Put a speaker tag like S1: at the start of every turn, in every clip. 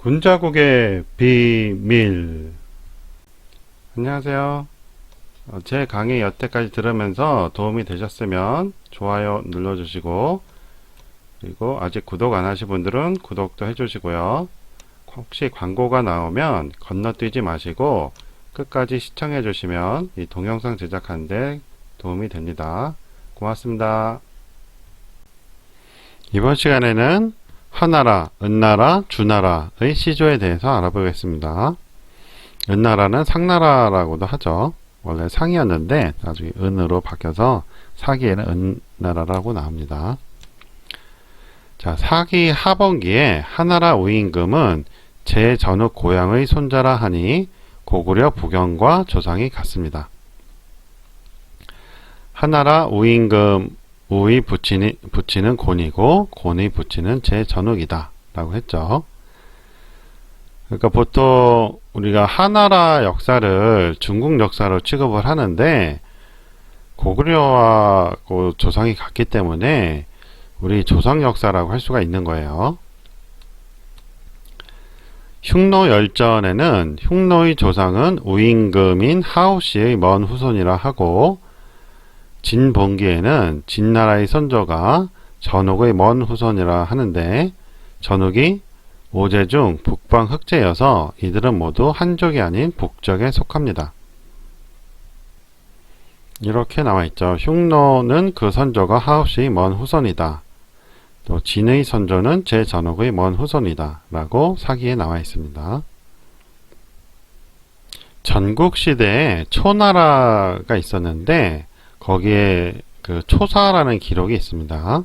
S1: 군자국의 비밀. 안녕하세요. 제 강의 여태까지 들으면서 도움이 되셨으면 좋아요 눌러주시고, 그리고 아직 구독 안 하신 분들은 구독도 해주시고요. 혹시 광고가 나오면 건너뛰지 마시고 끝까지 시청해 주시면 이 동영상 제작하는데 도움이 됩니다. 고맙습니다. 이번 시간에는 하나라, 은나라, 주나라의 시조에 대해서 알아보겠습니다. 은나라는 상나라라고도 하죠. 원래 상이었는데 나중에 은으로 바뀌어서 사기에는 은나라라고 나옵니다. 자, 사기 하반기에 하나라 우임금은 제전욱 고향의 손자라 하니 고구려 부경과 조상이 같습니다. 하나라 우임금 우의 부치는 곤이고 곤의 부치는 제전욱이다 라고 했죠. 그러니까 보통 우리가 하나라 역사를 중국 역사로 취급을 하는데 고구려와 조상이 같기 때문에 우리 조상 역사라고 할 수가 있는 거예요. 흉노열전에는 흉노의 조상은 우임금인 하오씨의 먼 후손이라 하고, 진봉기에는 진나라의 선조가 전욱의 먼 후손이라 하는데, 전욱이 오제중 북방 흑제여서 이들은 모두 한족이 아닌 북족에 속합니다. 이렇게 나와있죠. 흉노는 그 선조가 하오씨의 먼 후손이다. 또 진의 선조는 제전욱의 먼 후손이다 라고 사기에 나와 있습니다. 전국시대에 초나라가 있었는데 거기에 그 초사라는 기록이 있습니다.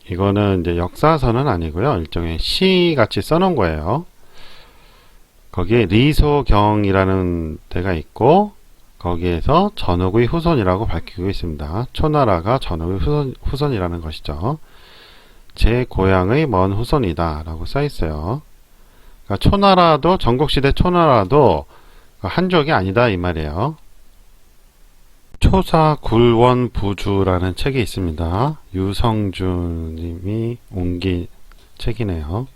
S1: 이거는 이제 역사서는 아니고요. 일종의 시 같이 써놓은 거예요. 거기에 리소경이라는 데가 있고 거기에서 전욱의 후손이라고 밝히고 있습니다. 초나라가 전욱의 후손이라는 것이죠. 제 고향의 먼 후손이다 라고 써있어요. 그러니까 초나라도 전국시대 초나라도 한족이 아니다 이 말이에요. 초사굴원부주라는 책이 있습니다. 유성주님이 옮긴 책이네요.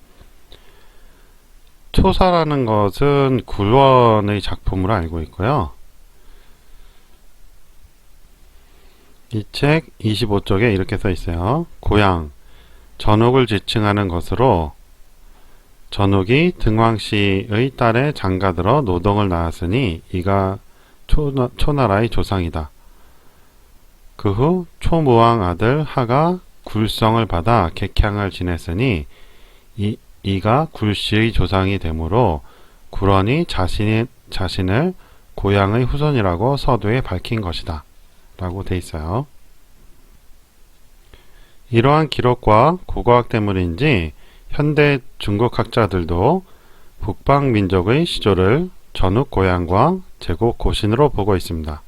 S1: 초사라는 것은 굴원의 작품으로 알고 있고요. 이 책 25쪽에 이렇게 써 있어요. 고향, 전욱을 지칭하는 것으로 전욱이 등왕씨의 딸에 장가들어 노동을 낳았으니 이가 초나라의 조상이다. 그 후 초무왕 아들 하가 굴성을 받아 객향을 지냈으니 이가 굴씨의 조상이 되므로 굴원이 자신을 고향의 후손이라고 서두에 밝힌 것이다 라고 돼 있어요. 이러한 기록과 고고학 때문인지 현대 중국학자들도 북방민족의 시조를 전욱 고향과 제국 고신으로 보고 있습니다.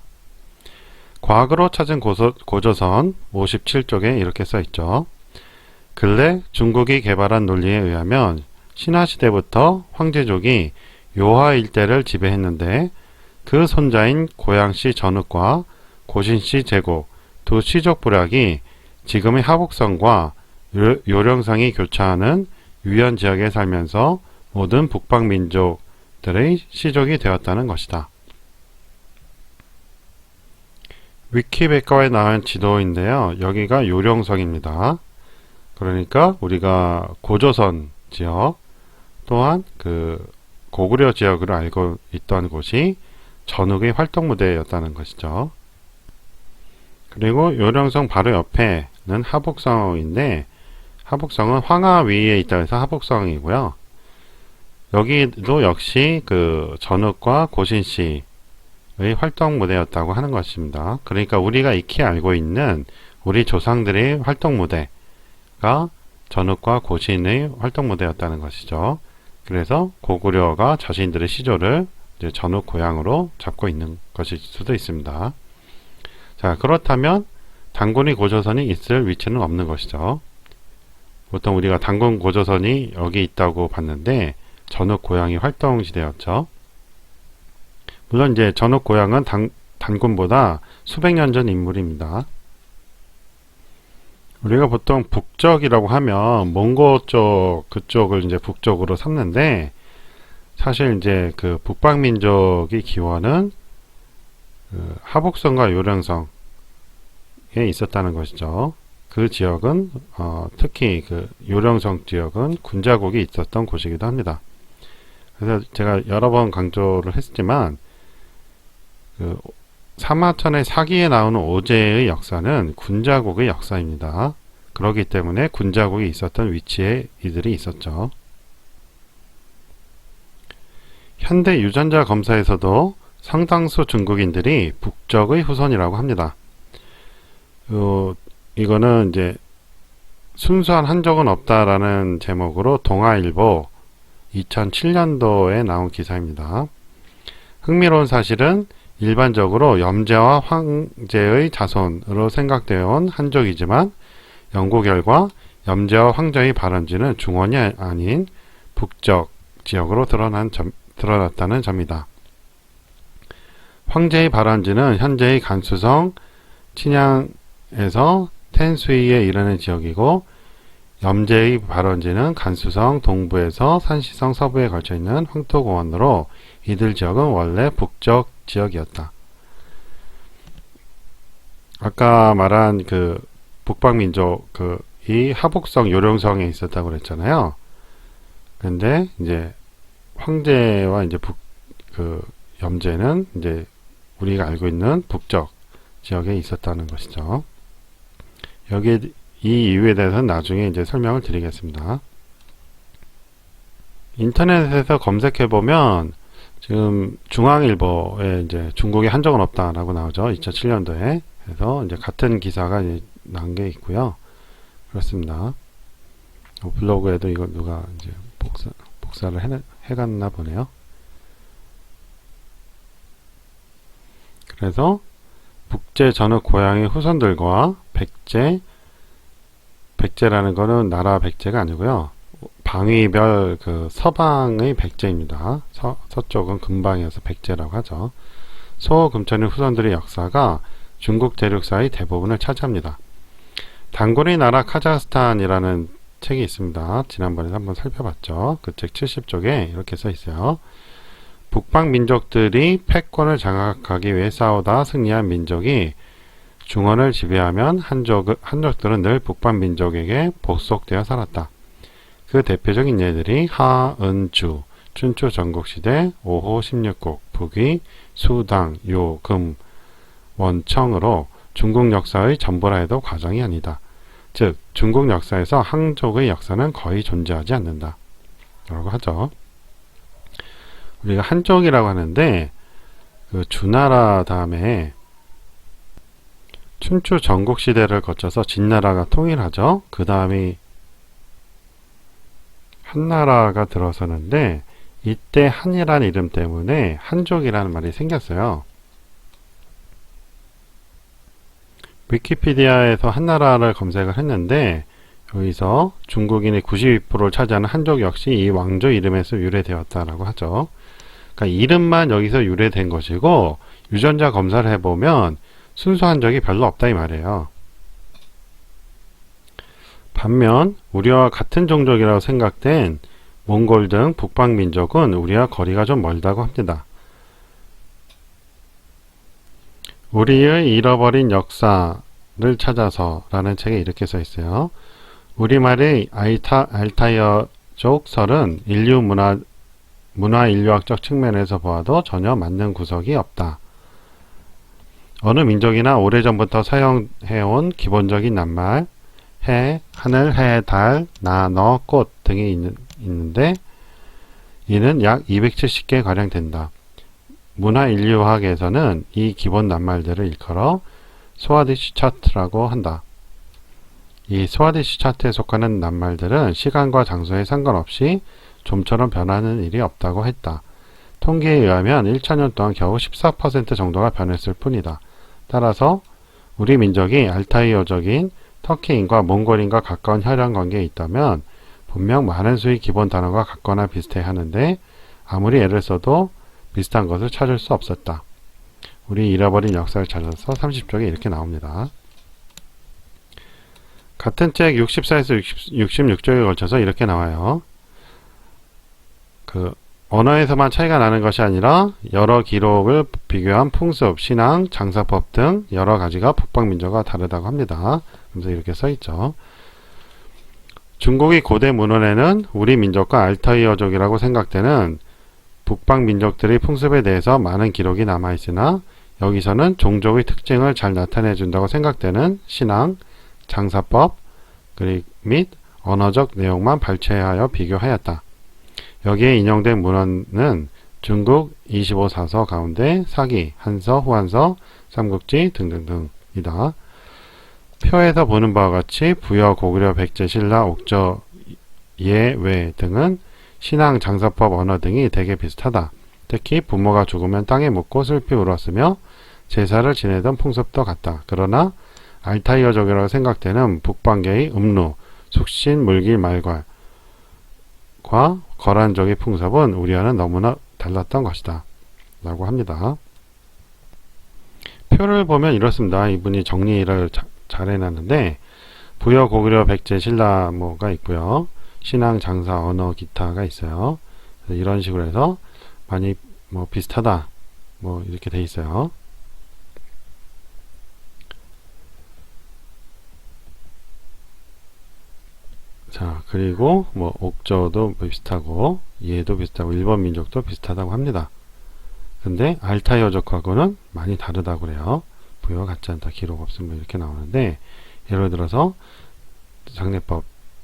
S1: 과거로 찾은 고조선 57쪽에 이렇게 써있죠. 근래 중국이 개발한 논리에 의하면 신화시대부터 황제족이 요하 일대를 지배했는데 그 손자인 고양씨 전욱과 고신씨 제국 두 시족 부락이 지금의 하북성과 요령상이 교차하는 유연 지역에 살면서 모든 북방민족들의 시족이 되었다는 것이다. 위키백과에 나온 지도인데요. 여기가 요령성입니다. 그러니까 우리가 고조선 지역 또한 그 고구려 지역으로 알고 있던 곳이 전욱의 활동 무대였다는 것이죠. 그리고 요령성 바로 옆에는 하북성인데 하북성은 황하 위에 있다고 해서 하북성이고요. 여기도 역시 그 전욱과 고신씨 의 활동 무대였다고 하는 것입니다. 그러니까 우리가 익히 알고 있는 우리 조상들의 활동 무대가 전욱과 고신의 활동 무대였다는 것이죠. 그래서 고구려가 자신들의 시조를 이제 전욱 고향으로 잡고 있는 것일 수도 있습니다. 자, 그렇다면 단군이 고조선이 있을 위치는 없는 것이죠. 보통 우리가 단군 고조선이 여기 있다고 봤는데 전욱 고향이 활동시대였죠. 물론 이제 전욱 고향은 단군보다 수백 년 전 인물입니다. 우리가 보통 북적이라고 하면 몽고 쪽 그쪽을 이제 북쪽으로 삼는데 사실 이제 그 북방민족의 기원은 그 하복성과 요령성에 있었다는 것이죠. 그 지역은 특히 그 요령성 지역은 군자국이 있었던 곳이기도 합니다. 그래서 제가 여러 번 강조를 했지만 그 사마천의 사기에 나오는 오제의 역사는 군자국의 역사입니다. 그렇기 때문에 군자국이 있었던 위치에 이들이 있었죠. 현대 유전자 검사에서도 상당수 중국인들이 북적의 후손이라고 합니다. 이거는 이제 순수한 한족은 없다라는 제목으로 동아일보 2007년도에 나온 기사입니다. 흥미로운 사실은 일반적으로 염제와 황제의 자손으로 생각되어 온 한족이지만 연구 결과 염제와 황제의 발원지는 중원이 아닌 북적 지역으로 드러났다는 점이다. 황제의 발원지는 현재의 간수성 친양에서 텐수이에 이르는 지역이고 염제의 발원지는 간수성 동부에서 산시성 서부에 걸쳐있는 황토고원으로 이들 지역은 원래 북적 지역이었다. 아까 말한 그 북방민족 이 하복성 요령성에 있었다고 그랬잖아요. 근데 이제 황제와 이제 염제는 이제 우리가 알고 있는 북적 지역에 있었다는 것이죠. 여기 이 이유에 대해서는 나중에 이제 설명을 드리겠습니다. 인터넷에서 검색해 보면 지금 중앙일보에 이제 중국에 한적은 없다라고 나오죠. 2007년도에. 그래서 이제 같은 기사가 난 게 있고요. 그렇습니다. 블로그에도 이거 누가 이제 복사를 해갔나 보네요. 그래서 북제 전후 고향의 후손들과 백제라는 거는 나라 백제가 아니고요. 방위별 그 서방의 백제입니다. 서쪽은 금방이어서 백제라고 하죠. 소금천의 후손들의 역사가 중국 대륙사의 대부분을 차지합니다. 단군의 나라 카자흐스탄이라는 책이 있습니다. 지난번에 한번 살펴봤죠. 그 책 70쪽에 이렇게 써 있어요. 북방 민족들이 패권을 장악하기 위해 싸우다 승리한 민족이 중원을 지배하면 한족들은 늘 북방 민족에게 복속되어 살았다. 그 대표적인 예들이 하은주, 춘추 전국시대 5호 16국, 북위, 수당, 요, 금, 원청으로 중국 역사의 전부라 해도 과정이 아니다. 즉 중국 역사에서 한족의 역사는 거의 존재하지 않는다 라고 하죠. 우리가 한족이라고 하는데 그 주나라 다음에 춘추 전국시대를 거쳐서 진나라가 통일하죠. 그 다음에 한나라가 들어서는데 이때 한이라는 이름 때문에 한족이라는 말이 생겼어요. 위키피디아에서 한나라를 검색을 했는데 여기서 중국인의 92%를 차지하는 한족 역시 이 왕조 이름에서 유래되었다라고 하죠. 그러니까 이름만 여기서 유래된 것이고 유전자 검사를 해보면 순수 한족이 별로 없다 이 말이에요. 반면 우리와 같은 종족이라고 생각된 몽골 등 북방민족은 우리와 거리가 좀 멀다고 합니다. 우리의 잃어버린 역사를 찾아서 라는 책에 이렇게 써 있어요. 우리말의 알타이어족 설은 인류 문화 인류학적 측면에서 보아도 전혀 맞는 구석이 없다. 어느 민족이나 오래전부터 사용해온 기본적인 낱말 해, 하늘, 해, 달, 나, 너, 꽃 등이 있는데 이는 약 270개 가량 된다. 문화인류학에서는 이 기본 낱말들을 일컬어 스와디시 차트라고 한다. 이 스와디시 차트에 속하는 낱말들은 시간과 장소에 상관없이 좀처럼 변하는 일이 없다고 했다. 통계에 의하면 1천년 동안 겨우 14% 정도가 변했을 뿐이다. 따라서 우리 민족이 알타이어족인 터키인과 몽골인과 가까운 혈연 관계에 있다면 분명 많은 수의 기본 단어가 같거나 비슷해 하는데 아무리 애를 써도 비슷한 것을 찾을 수 없었다. 우리 잃어버린 역사를 찾아서 30쪽에 이렇게 나옵니다. 같은 책 64에서 66쪽에 걸쳐서 이렇게 나와요. 그 언어에서만 차이가 나는 것이 아니라 여러 기록을 비교한 풍습, 신앙, 장사법 등 여러 가지가 북방민족과 다르다고 합니다. 그래서 이렇게 써있죠. 중국의 고대 문헌에는 우리 민족과 알타이어족이라고 생각되는 북방민족들의 풍습에 대해서 많은 기록이 남아있으나 여기서는 종족의 특징을 잘 나타내준다고 생각되는 신앙, 장사법, 및 언어적 내용만 발췌하여 비교하였다. 여기에 인용된 문헌은 중국 25사서 가운데 사기, 한서, 후한서, 삼국지 등등등이다. 표에서 보는 바와 같이 부여, 고구려, 백제, 신라, 옥저, 예외 등은 신앙, 장사법, 언어 등이 되게 비슷하다. 특히 부모가 죽으면 땅에 묻고 슬피 울었으며 제사를 지내던 풍습도 같다. 그러나 알타이어족이라고 생각되는 북방계의 음루, 숙신, 물길, 말괄과 거란족의 풍습은 우리와는 너무나 달랐던 것이다. 라고 합니다. 표를 보면 이렇습니다. 이분이 정리를 잘 해놨는데 부여, 고구려, 백제, 신라 뭐가 있고요. 신앙, 장사, 언어, 기타가 있어요. 이런 식으로 해서 많이 뭐 비슷하다. 뭐 이렇게 돼 있어요. 자, 그리고 뭐 옥저도 비슷하고 얘도 비슷하고 일본 민족도 비슷하다고 합니다. 근데 알타이어족하고는 많이 다르다고 그래요. 부여가 같지 않다, 기록 없음 이렇게 나오는데 예를 들어서 장례법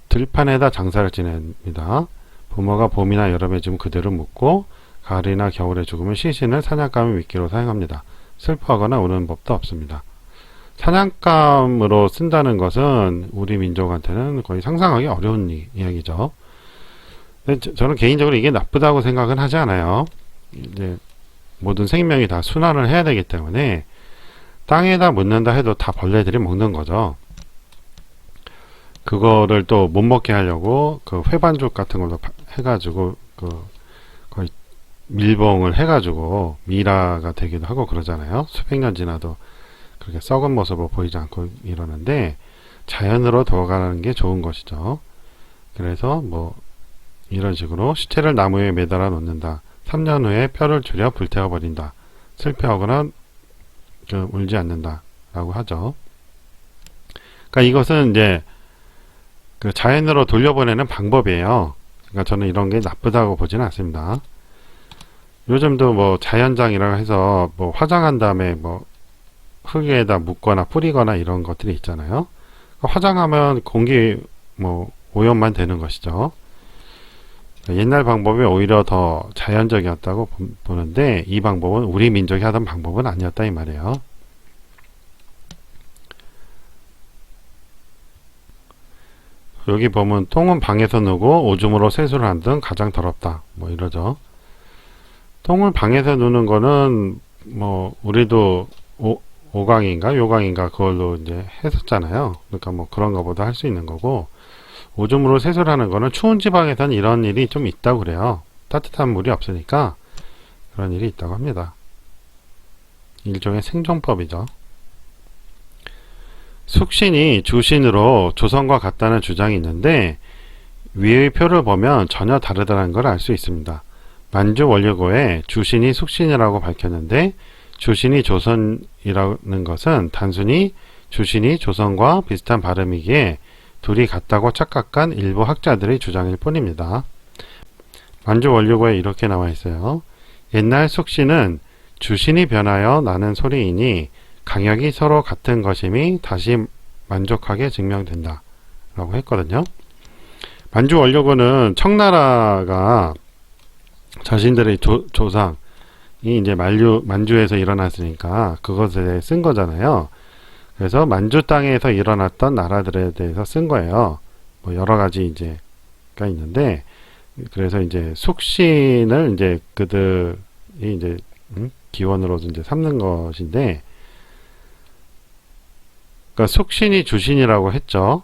S1: 들판에다 장사를 지냅니다. 부모가 봄이나 여름에 좀 그대로 묵고 가을이나 겨울에 죽으면 시신을 사냥감의 미끼로 사용합니다. 슬퍼하거나 우는 법도 없습니다. 사냥감으로 쓴다는 것은 우리 민족한테는 거의 상상하기 어려운 이야기죠. 근데 저는 개인적으로 이게 나쁘다고 생각은 하지 않아요. 이제 모든 생명이 다 순환을 해야 되기 때문에 땅에다 묻는다 해도 다 벌레들이 먹는 거죠. 그거를 또 못 먹게 하려고 그 회반죽 같은 걸로 해가지고 그 거의 밀봉을 해가지고 미라가 되기도 하고 그러잖아요. 수백 년 지나도 그렇게 썩은 모습으로 보이지 않고 이러는데 자연으로 돌아가는 게 좋은 것이죠. 그래서 뭐 이런 식으로 시체를 나무에 매달아 놓는다. 3년 후에 뼈를 줄여 불태워 버린다. 슬퍼하거나 울지 않는다 라고 하죠. 그러니까 이것은 이제 그 자연으로 돌려보내는 방법이에요. 그러니까 저는 이런 게 나쁘다고 보지는 않습니다. 요즘도 뭐 자연장이라고 해서 뭐 화장한 다음에 뭐 흙에다 묻거나 뿌리거나 이런 것들이 있잖아요. 화장하면 공기 뭐 오염만 되는 것이죠. 옛날 방법이 오히려 더 자연적이었다고 보는데 이 방법은 우리 민족이 하던 방법은 아니었다 이 말이에요. 여기 보면 똥은 방에서 누고 오줌으로 세수를 하는 등 가장 더럽다 뭐 이러죠. 똥을 방에서 누는 거는 뭐 우리도 오강인가 요강인가 그걸로 이제 했었잖아요. 그러니까 뭐 그런 거보다 할 수 있는 거고, 오줌으로 세수를 하는 거는 추운 지방에서는 이런 일이 좀 있다고 그래요. 따뜻한 물이 없으니까 그런 일이 있다고 합니다. 일종의 생존법이죠. 숙신이 주신으로 조선과 같다는 주장이 있는데 위의 표를 보면 전혀 다르다는 걸 알 수 있습니다. 만주 원료고에 주신이 숙신이라고 밝혔는데 주신이 조선이라는 것은 단순히 주신이 조선과 비슷한 발음이기에 둘이 같다고 착각한 일부 학자들의 주장일 뿐입니다. 만주 원료고에 이렇게 나와 있어요. 옛날 숙신은 주신이 변하여 나는 소리이니 강역이 서로 같은 것임이 다시 만족하게 증명된다 라고 했거든요. 만주 원료고는 청나라가 자신들의 조상이 이제 만주에서 일어났으니까 그것에 대해 쓴 거잖아요. 그래서 만주 땅에서 일어났던 나라들에 대해서 쓴 거예요. 뭐 여러 가지 이제가 있는데, 그래서 이제 숙신을 이제 그들이 이제 기원으로 이제 삼는 것인데, 그러니까 숙신이 주신이라고 했죠.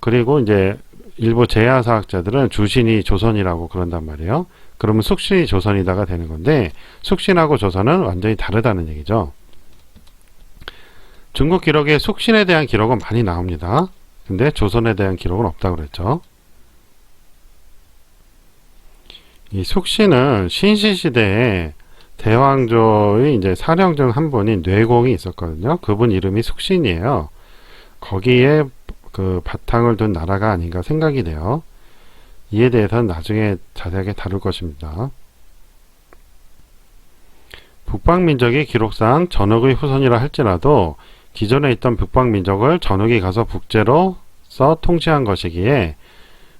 S1: 그리고 이제 일부 제야사학자들은 주신이 조선이라고 그런단 말이에요. 그러면 숙신이 조선이다가 되는 건데, 숙신하고 조선은 완전히 다르다는 얘기죠. 중국 기록에 숙신에 대한 기록은 많이 나옵니다. 근데 조선에 대한 기록은 없다고 그랬죠. 이 숙신은 신시시대에 대왕조의 이제 사령 중 한 분인 뇌공이 있었거든요. 그분 이름이 숙신이에요. 거기에 그 바탕을 둔 나라가 아닌가 생각이 돼요. 이에 대해서는 나중에 자세하게 다룰 것입니다. 북방민족이 기록상 전흑의 후손이라 할지라도 기존에 있던 북방민족을 전흑이 가서 북제로 써 통치한 것이기에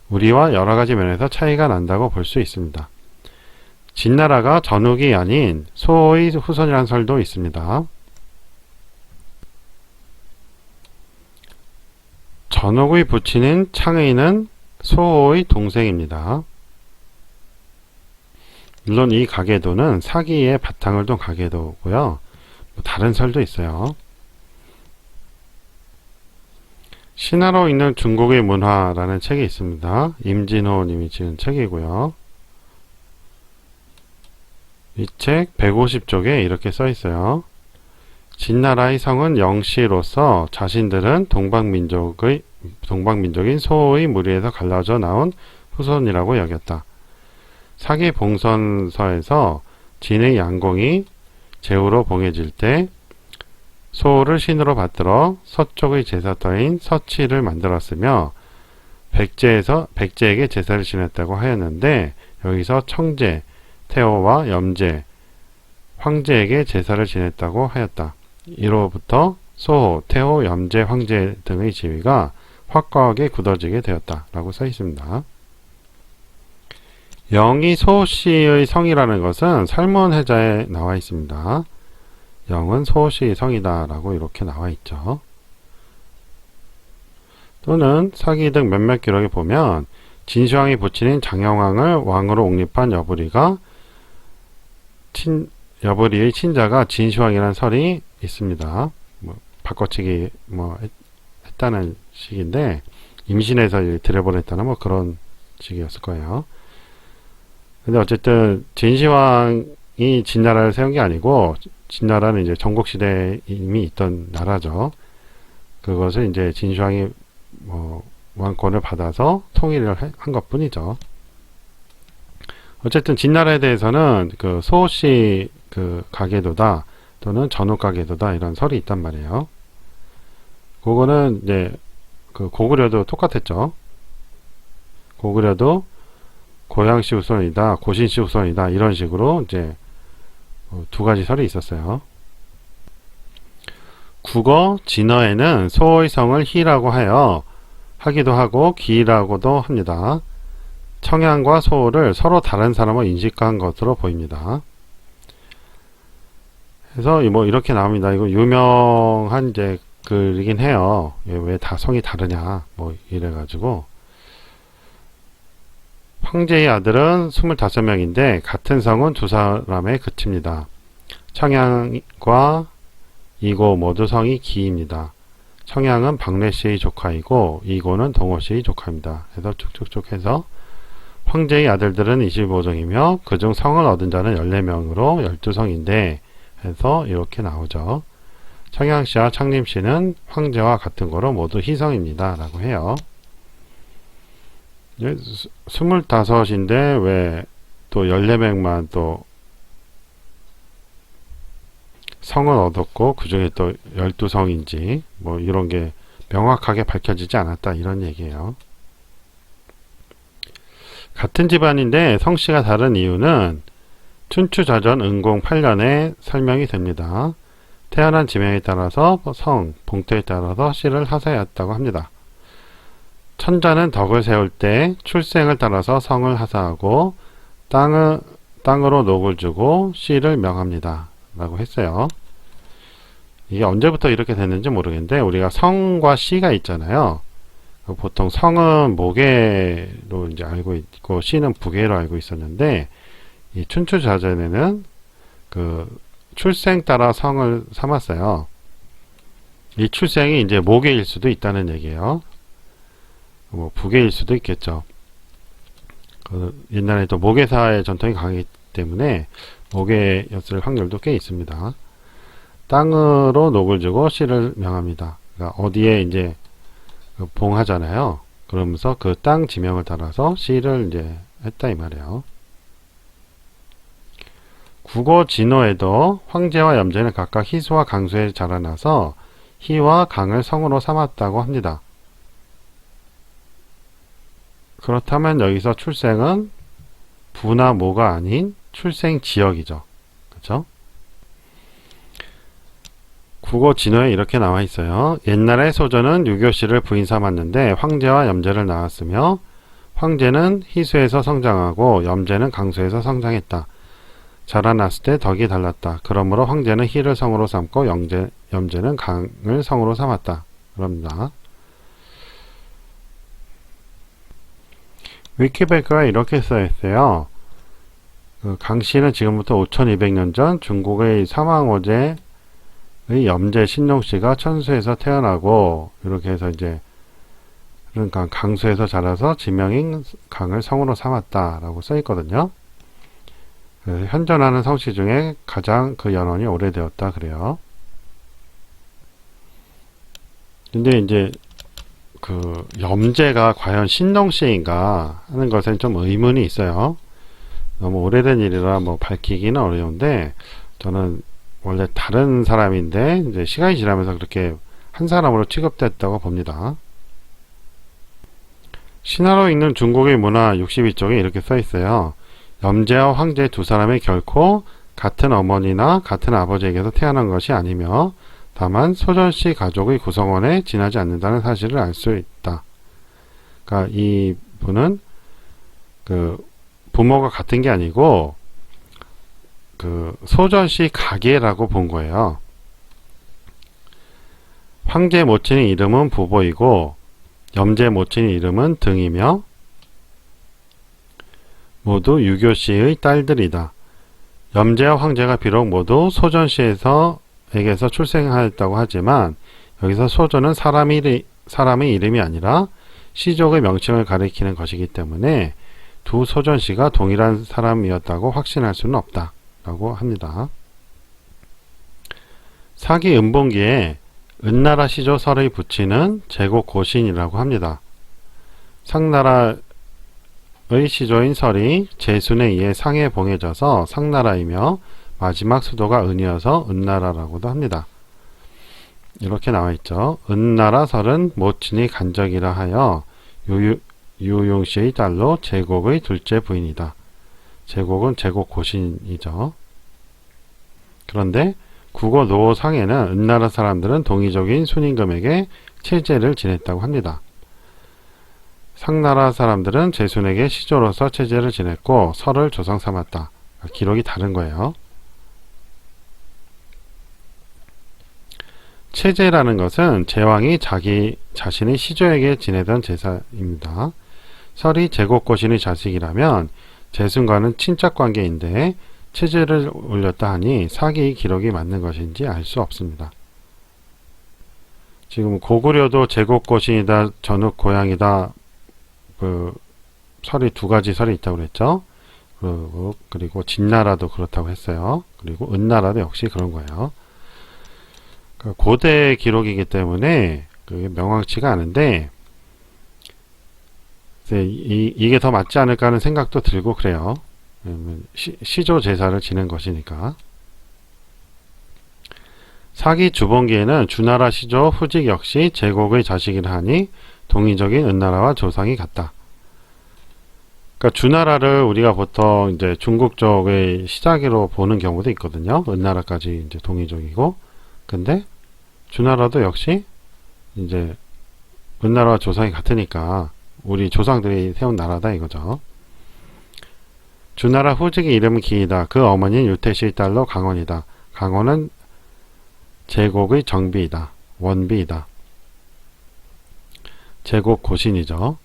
S1: 우리와 여러가지 면에서 차이가 난다고 볼 수 있습니다. 진나라가 전흑이 아닌 소의 후손이라는 설도 있습니다. 전흑의 부친인 창의는 소호의 동생입니다. 물론 이 가계도는 사기의 바탕을 둔 가계도고요. 다른 설도 있어요. 신화로 읽는 중국의 문화라는 책이 있습니다. 임진호 님이 지은 책이고요. 이 책 150쪽에 이렇게 써 있어요. 진나라의 성은 영시로서 자신들은 동방민족인 소의 무리에서 갈라져 나온 후손이라고 여겼다. 사기 봉선서에서 진의 양공이 제후로 봉해질 때 소를 신으로 받들어 서쪽의 제사터인 서치를 만들었으며 백제에게 제사를 지냈다고 하였는데 여기서 청제, 태호와 염제, 황제에게 제사를 지냈다고 하였다. 이로부터 소호, 태호, 염제, 황제 등의 지위가 확고하게 굳어지게 되었다. 라고 써 있습니다. 영이 소씨의 성이라는 것은 설문해자에 나와 있습니다. 영은 소씨의 성이다 라고 이렇게 나와 있죠. 또는 사기 등 몇몇 기록에 보면 진시황이 부친인 장영왕을 왕으로 옹립한 여부리의 친자가 진시황이라는 설이 있습니다. 바꿔치기 했다는 식인데 임신해서 들여보냈다는 그런 식이었을 거예요. 근데 어쨌든 진시황이 진나라를 세운 게 아니고 진나라는 이제 전국시대에 이미 있던 나라죠. 그것을 이제 진시황이 왕권을 받아서 통일을 한 것뿐이죠. 어쨌든 진나라에 대해서는 그 소씨 그 가계도다 또는 전후 가계도다 이런 설이 있단 말이에요. 그거는 이제 그 고구려도 똑같았죠. 고구려도 고양시 후손이다, 고신시 후손이다 이런 식으로 이제 두 가지 설이 있었어요. 국어 진어에는 소의 성을 희라고 하기도 하고 기라고도 합니다. 청양과 소를 서로 다른 사람으로 인식한 것으로 보입니다. 그래서 이렇게 나옵니다. 이거 유명한 이제 글이긴 해요. 왜 다 성이 다르냐 이래가지고 황제의 아들은 25명인데 같은 성은 두 사람에 그칩니다. 청양과 이고 모두 성이 기입니다. 청양은 박래씨의 조카이고 이고는 동호씨의 조카입니다. 그래서 쭉쭉쭉 해서 황제의 아들들은 25종이며 그중 성을 얻은 자는 14명으로 12성인데 해서 이렇게 나오죠. 청양씨와 창림씨는 황제와 같은 거로 모두 희성입니다. 라고 해요. 25인데 왜 또 14명만 또 성을 얻었고 그 중에 또 12성인지 이런 게 명확하게 밝혀지지 않았다 이런 얘기예요. 같은 집안인데 성씨가 다른 이유는 춘추자전 은공 8년에 설명이 됩니다. 태어난 지명에 따라서 성, 봉태에 따라서 씨를 하사하였다고 합니다. 천자는 덕을 세울 때 출생을 따라서 성을 하사하고 땅으로 녹을 주고 씨를 명합니다. 라고 했어요. 이게 언제부터 이렇게 됐는지 모르겠는데 우리가 성과 씨가 있잖아요. 보통 성은 모계로 이제 알고 있고 씨는 부계로 알고 있었는데 이 춘추자전에는 그 출생 따라 성을 삼았어요. 이 출생이 이제 모계일 수도 있다는 얘기예요. 부계일 수도 있겠죠. 옛날에 또 모계사의 전통이 강하기 때문에 모계였을 확률도 꽤 있습니다. 땅으로 녹을 주고 씨를 명합니다. 그러니까 어디에 이제 봉하잖아요. 그러면서 그 땅 지명을 따라서 씨를 이제 했다 이 말이에요. 국어 진호에도 황제와 염제는 각각 희수와 강수에 자라나서 희와 강을 성으로 삼았다고 합니다. 그렇다면 여기서 출생은 부나 모가 아닌 출생 지역이죠. 그렇죠? 국어 진호에 이렇게 나와 있어요. 옛날에 소전은 유교씨를 부인 삼았는데 황제와 염제를 낳았으며 황제는 희수에서 성장하고 염제는 강수에서 성장했다. 자라났을 때 덕이 달랐다. 그러므로 황제는 희를 성으로 삼고 염제는 강을 성으로 삼았다. 그럽니다. 위키백과에 이렇게 써있어요. 강씨는 지금부터 5200년 전 중국의 사망호제의 염제 신용씨가 천수에서 태어나고 이렇게 해서 이제 그러니까 강수에서 자라서 지명인 강을 성으로 삼았다라고 써있거든요. 현존하는 성씨 중에 가장 그 연원이 오래되었다 그래요. 근데 이제 그 염제가 과연 신동씨인가 하는 것엔 좀 의문이 있어요. 너무 오래된 일이라 뭐 밝히기는 어려운데 저는 원래 다른 사람인데 이제 시간이 지나면서 그렇게 한 사람으로 취급됐다고 봅니다. 신화로 읽는 중국의 문화 62쪽에 이렇게 써 있어요. 염제와 황제 두 사람이 결코 같은 어머니나 같은 아버지에게서 태어난 것이 아니며 다만 소전씨 가족의 구성원에 지나지 않는다는 사실을 알 수 있다. 그러니까 이 분은 그 부모가 같은 게 아니고 그 소전씨 가계라고 본 거예요. 황제 모친의 이름은 부보이고 염제 모친의 이름은 등이며 모두 유교씨의 딸들이다. 염제와 황제가 비록 모두 소전씨에게서 출생하였다고 하지만 여기서 소전은 사람의 이름이 아니라 시족의 명칭을 가리키는 것이기 때문에 두 소전씨가 동일한 사람이었다고 확신할 수는 없다 라고 합니다. 사기 음봉기에 은나라 시조 설의 붙이는 제국 고신이라고 합니다. 상나라의 시조인 설이 제순에 의해 상에 봉해져서 상나라이며 마지막 수도가 은이어서 은나라라고도 합니다. 이렇게 나와있죠. 은나라 설은 모친이 간적이라 하여 유용씨의 딸로 제곡의 둘째 부인이다. 제곡은 제곡 고신이죠. 그런데 국어 노상에는 은나라 사람들은 동이족인 순임금에게 체제를 지냈다고 합니다. 상나라 사람들은 제순에게 시조로서 체제를 지냈고 설을 조상 삼았다. 기록이 다른 거예요. 체제라는 것은 제왕이 자기 자신의 시조에게 지내던 제사입니다. 설이 제곡고신의 자식이라면 제순과는 친척 관계인데 체제를 올렸다 하니 사기의 기록이 맞는 것인지 알 수 없습니다. 지금 고구려도 제곡고신이다, 전욱고양이다, 그 설이 두 가지 설이 있다고 그랬죠. 그리고 진나라도 그렇다고 했어요. 그리고 은나라도 역시 그런 거예요. 고대 기록이기 때문에 그게 명확치가 않은데 이게 더 맞지 않을까 하는 생각도 들고 그래요. 시조 제사를 지낸 것이니까. 사기 주봉기에는 주나라 시조 후직 역시 제곡의 자식이라 하니 동의적인 은나라와 조상이 같다. 그러니까 주나라를 우리가 보통 이제 중국 쪽의 시작으로 보는 경우도 있거든요. 은나라까지 이제 동의적이고, 근데 주나라도 역시 이제 은나라와 조상이 같으니까 우리 조상들이 세운 나라다 이거죠. 주나라 후직의 이름은 기이다. 그 어머니는 유태씨의 딸로 강원이다. 강원은 제곡의 정비이다. 원비이다. 제곡 고신이죠.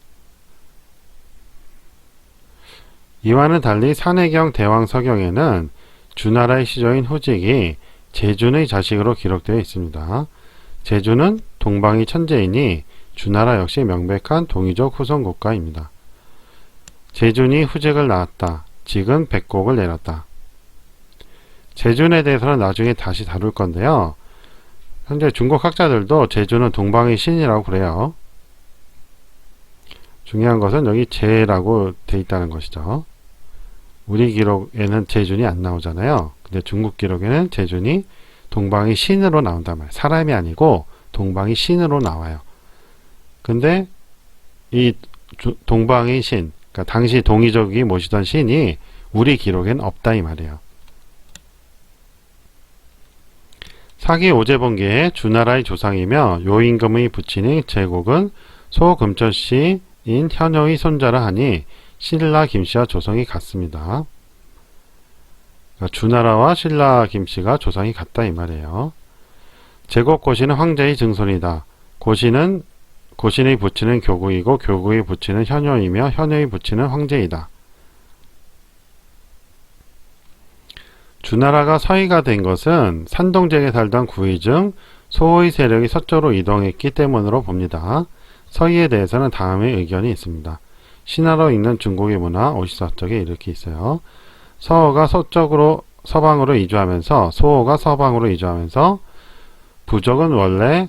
S1: 이와는 달리 산해경 대왕서경에는 주나라의 시조인 후직이 제준의 자식으로 기록되어 있습니다. 제준은 동방의 천재이니 주나라 역시 명백한 동이족 후손 국가입니다. 제준이 후직을 낳았다. 직은 백곡을 내렸다. 제준에 대해서는 나중에 다시 다룰 건데요. 현재 중국 학자들도 제주는 동방의 신이라고 그래요. 중요한 것은 여기 제라고 돼 있다는 것이죠. 우리 기록에는 제준이 안 나오잖아요. 근데 중국 기록에는 제준이 동방의 신으로 나온단 말이에요. 사람이 아니고 동방의 신으로 나와요. 근데 이 동방의 신, 그러니까 당시 동이족이 모시던 신이 우리 기록엔 없다 이 말이에요. 사기 오제번개의 주나라의 조상이며 요임금의 부친인 제곡은 소금천씨인 현효의 손자라 하니 신라 김씨와 조상이 같습니다. 그러니까 주나라와 신라 김씨가 조상이 같다 이 말이에요. 제곡 고신은 황제의 증손이다. 고신의 부친은 교구이고 교구의 부친은 현효이며 현효의 부친은 황제이다. 주나라가 서희가 된 것은 산동지역에 살던 구의 중 소의 세력이 서쪽으로 이동했기 때문으로 봅니다. 서희에 대해서는 다음의 의견이 있습니다. 신화로 읽는 중국의 문화 54쪽에 이렇게 있어요. 서호가 서방으로 이주하면서 소호가 서방으로 이주하면서 부족은 원래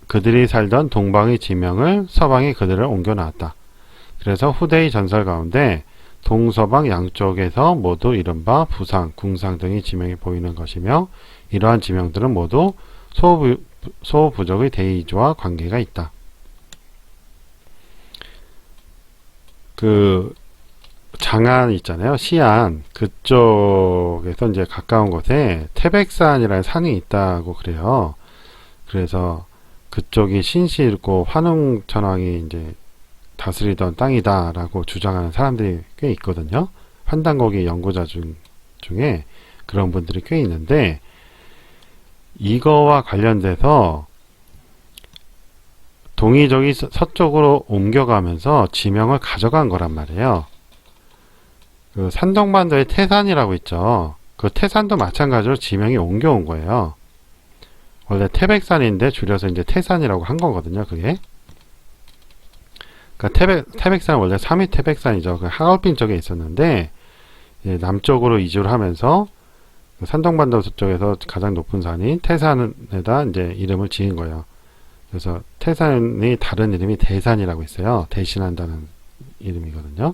S1: 그들이 살던 동방의 지명을 서방이 그들을 옮겨놨다. 그래서 후대의 전설 가운데 동서방 양쪽에서 모두 이른바 부상, 궁상 등의 지명이 보이는 것이며 이러한 지명들은 모두 소부족의 대이주와 관계가 있다. 그 장안 있잖아요. 시안 그쪽에서 이제 가까운 곳에 태백산이라는 산이 있다고 그래요. 그래서 그쪽이 신실고 환웅천왕이 이제 다스리던 땅이다라고 주장하는 사람들이 꽤 있거든요. 환단고기 연구자 중에 그런 분들이 꽤 있는데 이거와 관련돼서 동이족이 서쪽으로 옮겨가면서 지명을 가져간 거란 말이에요. 그 산동반도의 태산이라고 있죠. 그 태산도 마찬가지로 지명이 옮겨온 거예요. 원래 태백산인데 줄여서 이제 태산이라고 한 거거든요. 그게. 그러니까 태백산은 원래 3위 태백산이죠. 그 하얼빈 쪽에 있었는데 남쪽으로 이주를 하면서 그 산동반도 쪽에서 가장 높은 산인 태산에다 이제 이름을 지은 거예요. 그래서 태산이 다른 이름이 대산이라고 있어요. 대신한다는 이름이거든요.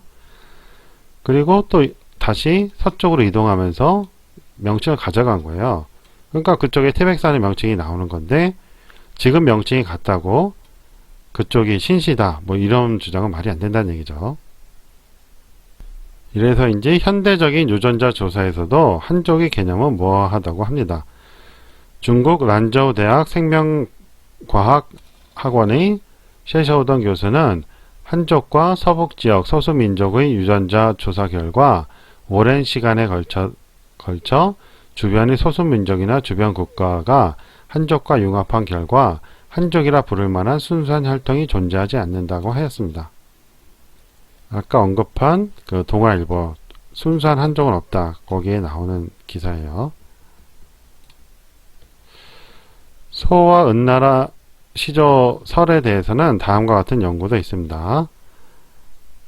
S1: 그리고 또 다시 서쪽으로 이동하면서 명칭을 가져간 거예요. 그러니까 그쪽에 태백산의 명칭이 나오는 건데 지금 명칭이 같다고 그쪽이 신시다 뭐 이런 주장은 말이 안 된다는 얘기죠. 이래서 이제 현대적인 유전자 조사에서도 한족의 개념은 모호하다고 합니다. 중국 란저우 대학 생명과학학원의 셰셔우던 교수는 한족과 서북지역 소수민족의 유전자 조사 결과 오랜 시간에 걸쳐 주변의 소수민족이나 주변 국가가 한족과 융합한 결과 한족이라 부를 만한 순수한 혈통이 존재하지 않는다고 하였습니다. 아까 언급한 그 동아일보 순수한 한족은 없다. 거기에 나오는 기사예요. 소와 은나라 시조설에 대해서는 다음과 같은 연구도 있습니다.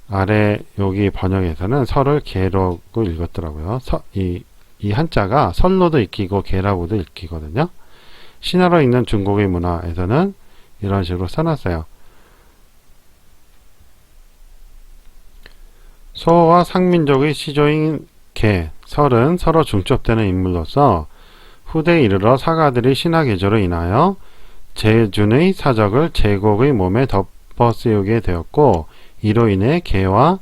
S1: 아래 여기 번역에서는 설을 개라고 읽었더라고요. 이 한자가 설로도 읽히고 개라고도 읽히거든요. 신화로 읽는 중국의 문화에서는 이런 식으로 써놨어요. 소와 상민족의 시조인 개, 설은 서로 중첩되는 인물로서 후대에 이르러 사가들이 신화 계조로 인하여 제준의 사적을 제곡의 몸에 덮어 씌우게 되었고 이로 인해 개와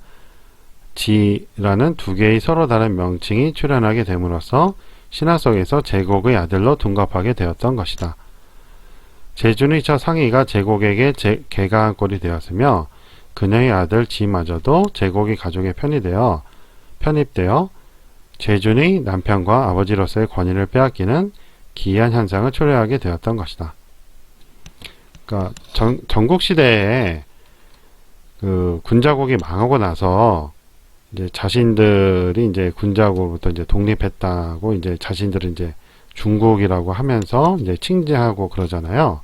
S1: 지라는 두 개의 서로 다른 명칭이 출현하게 됨으로써 신화 속에서 제곡의 아들로 둔갑하게 되었던 것이다. 제준의 첫 상이가 제곡에게 개가 한 꼴이 되었으며 그녀의 아들 지마저도 제곡의 가족에 편입되어 제준의 남편과 아버지로서의 권위를 빼앗기는 기이한 현상을 초래하게 되었던 것이다. 그러니까 전국시대에 그 군자국이 망하고 나서 이제 자신들이 이제 군자국으로부터 이제 독립했다고 이제 자신들은 이제 중국이라고 하면서 이제 칭지하고 그러잖아요.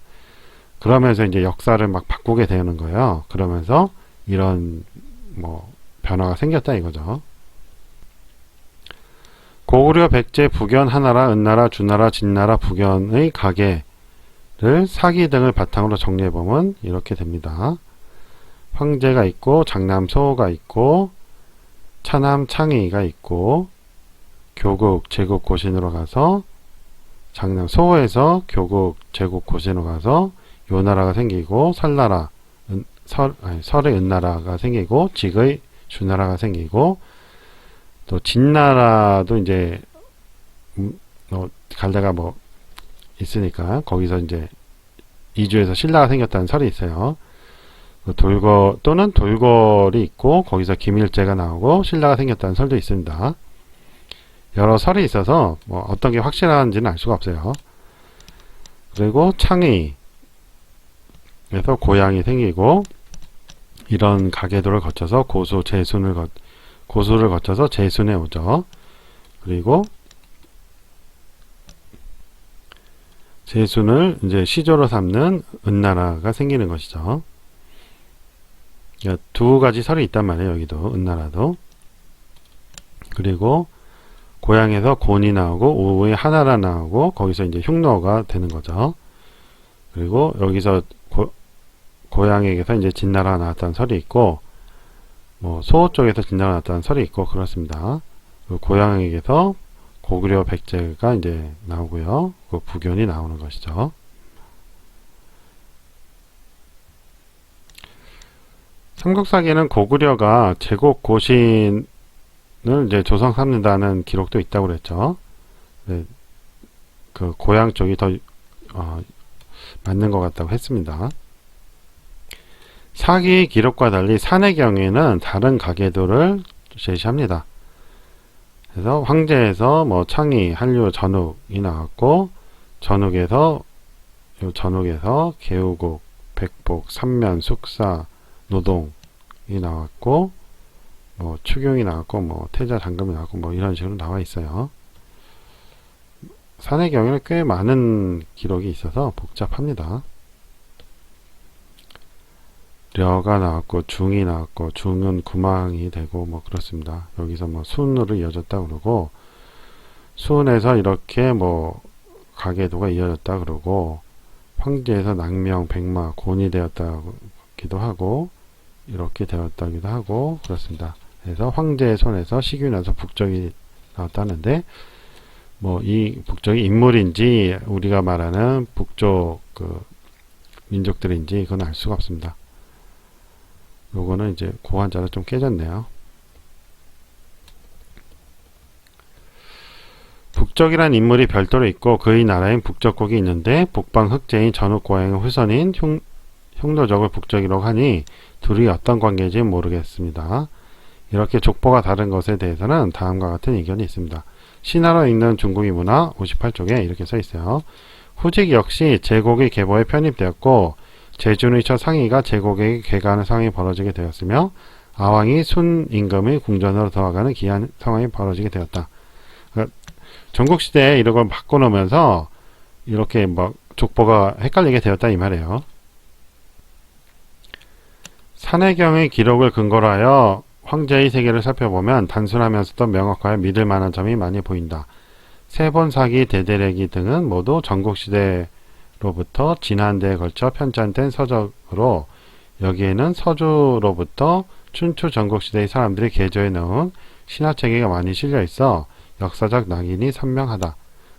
S1: 그러면서 이제 역사를 막 바꾸게 되는 거예요. 그러면서 이런 뭐 변화가 생겼다 이거죠. 고구려 백제 북연 하나라 은나라 주나라 진나라 북연의 가계를 사기 등을 바탕으로 정리해보면 이렇게 됩니다. 황제가 있고 장남 소호가 있고 차남 창의가 있고 교국 제국 고신으로 가서 장남 소호에서 교국 제국 고신으로 가서 요나라가 생기고 설나라 설의 은나라가 생기고 직의 주나라가 생기고 또 진나라도 이제 갈대가 뭐 있으니까 거기서 이제 이주에서 신라가 생겼다는 설이 있어요. 또는 돌궐이 있고 거기서 김일제가 나오고 신라가 생겼다는 설도 있습니다. 여러 설이 있어서 뭐 어떤 게 확실한지는 알 수가 없어요. 그리고 창의에서 고향이 생기고 이런 가계도를 거쳐서 고수를 거쳐서 제순에 오죠. 그리고 제순을 이제 시조로 삼는 은나라가 생기는 것이죠. 두 가지 설이 있단 말이에요. 여기도 은나라도. 그리고 고향에서 곤이 나오고 오후에 하나라 나오고 거기서 이제 흉노가 되는 거죠. 그리고 여기서 고향에게서 이제 진나라가 나왔다는 설이 있고 뭐 소호 쪽에서 진나라가 나왔다는 설이 있고 그렇습니다. 고향에게서 고구려 백제가 이제 나오고요. 그 북연이 나오는 것이죠. 삼국사기에는 고구려가 제국 고신을 이제 조성 삼는다는 기록도 있다고 그랬죠. 네, 그 고향 쪽이 더 맞는 것 같다고 했습니다. 사기 기록과 달리 산의 경우에는 다른 가계도를 제시합니다. 그래서 황제에서 뭐 창의, 한류, 전욱이 나왔고 전욱에서 개우국, 백복, 삼면, 숙사, 노동이 나왔고 뭐 추경이 나왔고 뭐 태자, 장금이 나왔고 뭐 이런 식으로 나와 있어요. 산의 경우에는 꽤 많은 기록이 있어서 복잡합니다. 려가 나왔고 중이 나왔고 중은 구망이 되고 뭐 그렇습니다. 여기서 뭐 순으로 이어졌다 그러고 순에서 이렇게 뭐 가계도가 이어졌다 그러고 황제에서 낙명, 백마, 곤이 되었다기도 하고 이렇게 되었다기도 하고 그렇습니다. 그래서 황제의 손에서 식윤이 나서 북적이 나왔다는데 뭐 이 북적이 인물인지 우리가 말하는 북쪽 그 민족들인지 그건 알 수가 없습니다. 요거는 이제 고환자로 좀 깨졌네요. 북적이란 인물이 별도로 있고 그의 나라인 북적국이 있는데 북방 흑제인 전욱 고향의 후손인 흉노적을 북적이라고 하니 둘이 어떤 관계인지 모르겠습니다. 이렇게 족보가 다른 것에 대해서는 다음과 같은 의견이 있습니다. 신화로 읽는 중국의 문화 58쪽에 이렇게 써 있어요. 후직 역시 제국의 계보에 편입되었고 제준의 첫 상의가 제국에게 개가하는 상황이 벌어지게 되었으며 아왕이 순 임금의 궁전으로 들어가는 기이한 상황이 벌어지게 되었다. 그러니까 전국시대에 이런 걸 바꿔놓으면서 이렇게 뭐 족보가 헷갈리게 되었다 이 말이에요. 산해경의 기록을 근거로 하여 황제의 세계를 살펴보면 단순하면서도 명확하여 믿을 만한 점이 많이 보인다. 세본사기, 대대래기 등은 모두 전국시대로부터 지난대에 걸쳐 편찬된 서적으로 여기에는 서주로부터 춘추 전국시대의 사람들이 개조해 넣은 신화체계가 많이 실려 있어 역사적 낙인이 선명하다.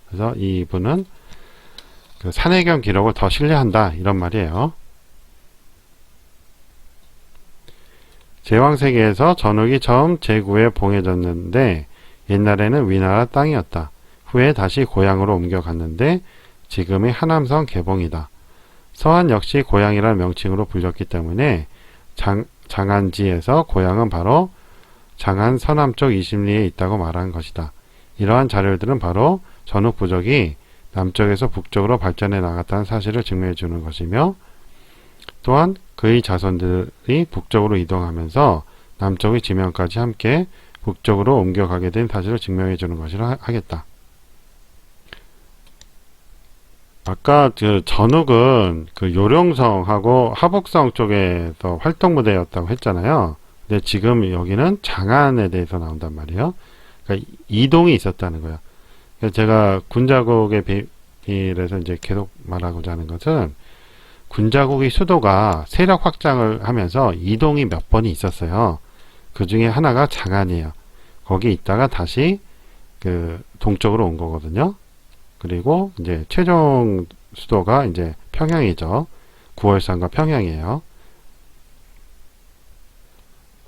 S1: 그래서 이분은 그 산해경 기록을 더 신뢰한다 이런 말이에요. 제왕세계에서 전욱이 처음 제구에 봉해졌는데 옛날에는 위나라 땅이었다. 후에 다시 고향으로 옮겨갔는데 지금의 하남성 개봉이다. 서한 역시 고향이라는 명칭으로 불렸기 때문에 장안지에서 고향은 바로 장안 서남쪽 20리에 있다고 말한 것이다. 이러한 자료들은 바로 전욱 부족이 남쪽에서 북쪽으로 발전해 나갔다는 사실을 증명해 주는 것이며 또한 그의 자손들이 북쪽으로 이동하면서 남쪽의 지명까지 함께 북쪽으로 옮겨가게 된 사실을 증명해 주는 것이라 하겠다. 아까 그 전욱은 그 요령성하고 하복성 쪽에서 활동 무대였다고 했잖아요. 근데 지금 여기는 장안에 대해서 나온단 말이에요. 그러니까 이동이 있었다는 거예요. 그래서 제가 군자국의 비밀에서 이제 계속 말하고자 하는 것은 군자국의 수도가 세력 확장을 하면서 이동이 몇 번이 있었어요. 그 중에 하나가 장안이에요. 거기 있다가 다시 그 동쪽으로 온 거거든요. 그리고 이제 최종 수도가 이제 평양이죠. 구월산과 평양이에요.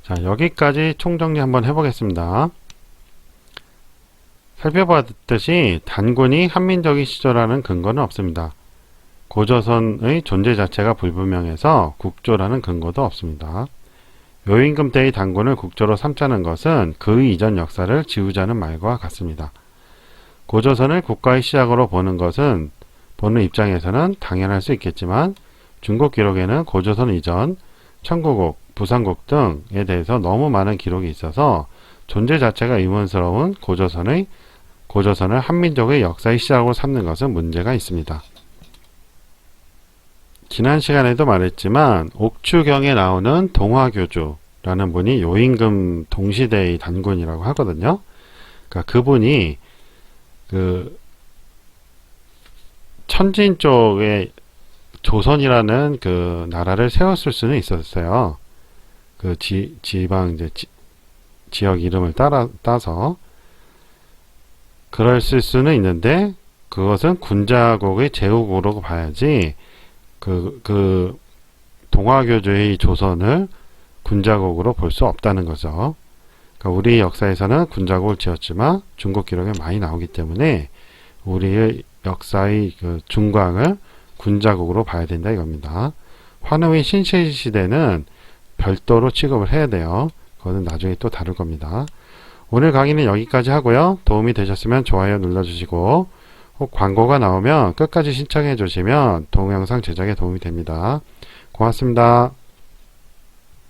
S1: 자, 여기까지 총정리 한번 해보겠습니다. 살펴봤듯이 단군이 한민적인 시조라는 근거는 없습니다. 고조선의 존재 자체가 불분명해서 국조라는 근거도 없습니다. 요임금 때의 단군을 국조로 삼자는 것은 그 이전 역사를 지우자는 말과 같습니다. 고조선을 국가의 시작으로 보는 입장에서는 당연할 수 있겠지만 중국 기록에는 고조선 이전, 청구국, 부산국 등에 대해서 너무 많은 기록이 있어서 존재 자체가 의문스러운 고조선을 한민족의 역사의 시작으로 삼는 것은 문제가 있습니다. 지난 시간에도 말했지만 옥추경에 나오는 동화교주라는 분이 요임금 동시대의 단군이라고 하거든요. 그러니까 그분이 그 천진 쪽에 조선이라는 그 나라를 세웠을 수는 있었어요. 그 지방 이제 지역 이름을 따서 그럴 수는 있는데 그것은 군자국의 제국으로 봐야지 그 동화교주의 조선을 군자국으로 볼 수 없다는 거죠. 그러니까 우리 역사에서는 군자국을 지었지만 중국 기록에 많이 나오기 때문에 우리의 역사의 그 중광을 군자국으로 봐야 된다 이겁니다. 환우의 신실시대는 별도로 취급을 해야 돼요. 그거는 나중에 또 다룰 겁니다. 오늘 강의는 여기까지 하고요. 도움이 되셨으면 좋아요 눌러주시고 혹 광고가 나오면 끝까지 신청해 주시면 동영상 제작에 도움이 됩니다. 고맙습니다.